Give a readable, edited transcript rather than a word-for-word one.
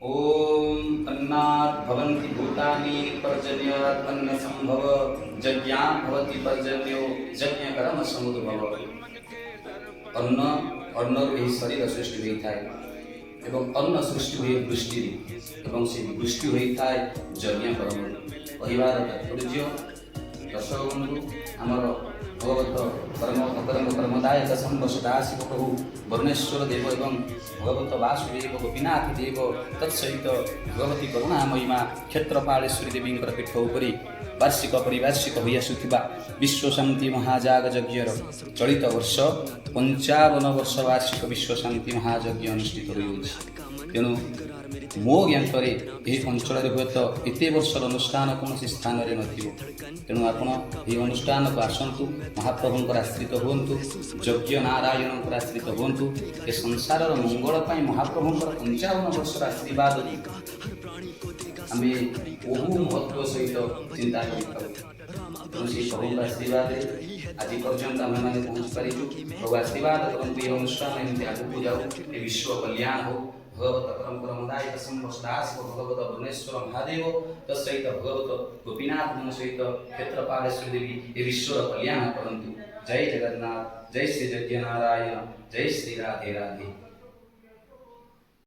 ओम अन्नात् भवन्ति भूतानि पर्जन्यात् अन्न संभव यज्ञात् भवति पर्जन्यो यज्ञ कर्म समुद्भव। अन्न अन्नर ଏହି ଶରୀର ସୃଷ୍ଟି ହୋଇଥାଏ ଏବଂ ଅନ୍ନ ସୃଷ୍ଟି ହୁଏ ବୃଷ୍ଟିରେ ଏବଂ ସେହି ବୃଷ୍ଟି ହୋଇଥାଏ ଯଜ୍ଞ କର୍ମରୁ। କହିବାର ତାତ୍ପର୍ଯ୍ୟ ଦର୍ଶକ ବନ୍ଧୁ, ଆମର ଭଗବତ କର୍ମଦାୟକ ଶମ୍ଭ ସଦାଶିବ ପ୍ରଭୁ ବରୁଣେଶ୍ୱର ଦେବ ଏବଂ ଭଗବତ ବାସୁଦେବ ଗୋପୀନାଥ ଦେବ ତତ୍ସହିତ ଭଗବତୀ କରୁଣାମୟୀ ମା କ୍ଷେତ୍ରପାଳେଶ୍ୱରୀ ଦେବୀଙ୍କର ପୀଠ ଉପରେ ବାର୍ଷିକ ପରିବାର୍ଷିକ ହୋଇ ଆସୁଥିବା ବିଶ୍ୱଶାନ୍ତି ମହାଯାଗ ଯଜ୍ଞର ଚଳିତ ବର୍ଷ 55 ବର୍ଷ ବାର୍ଷିକ ବିଶ୍ୱଶାନ୍ତି ମହାଯଜ୍ଞ ଅନୁଷ୍ଠିତ ହୋଇଅଛି। ତେଣୁ ମୋ ଜ୍ଞାତରେ ଏହି ଅଞ୍ଚଳରେ ହୁଏତ ଏତେ ବର୍ଷର ଅନୁଷ୍ଠାନ କୌଣସି ସ୍ଥାନରେ ନଥିବ। ତେଣୁ ଆପଣ ଏହି ଅନୁଷ୍ଠାନକୁ ଆସନ୍ତୁ, ମହାପ୍ରଭୁଙ୍କର ଆଶ୍ରିତ ହୁଅନ୍ତୁ, ଯଜ୍ଞ ନାରାୟଣଙ୍କର ଆଶ୍ରିତ ହୁଅନ୍ତୁ। ଏ ସଂସାରର ମଙ୍ଗଳ ପାଇଁ ମହାପ୍ରଭୁଙ୍କର 55 ବର୍ଷର ଆଶୀର୍ବାଦ ଆମେ ବହୁ ମହତ୍ଵ ସହିତ ଚିନ୍ତା କରିଥାଉ। ତେଣୁ ସେହି ପ୍ରଭୁଙ୍କ ଆଶୀର୍ବାଦରେ ଆଜି ପର୍ଯ୍ୟନ୍ତ ଆମେମାନେ ପହଞ୍ଚି ପାରିଛୁ। ପ୍ରଭୁ ଆଶୀର୍ବାଦ କରନ୍ତୁ, ଏ ଅନୁଷ୍ଠାନ ଏମିତି ଆଗକୁ ଯାଉ, ଏ ବିଶ୍ୱ କଲ୍ୟାଣ ହଉ। ଭଗବତ ପରମଦାୟକ ଶମ୍ଭ ସଦାଶିବ ଭଗବତ ବରୁଣେଶ୍ୱର ମହାଦେବ ତତ୍ସହିତ ଭଗବତ ଗୋପୀନାଥଙ୍କ ସହିତ କ୍ଷେତ୍ରପାଳେଶ୍ୱରୀ ଦେବୀ ଏ ବିଶ୍ୱର କଲ୍ୟାଣ କରନ୍ତୁ। ଜୟ ଜଗନ୍ନାଥ, ଜୟ ଶ୍ରୀ ଯଜ୍ଞ ନାରାୟଣ, ଜୟ ଶ୍ରୀ ରାଧେ ରାଧେ।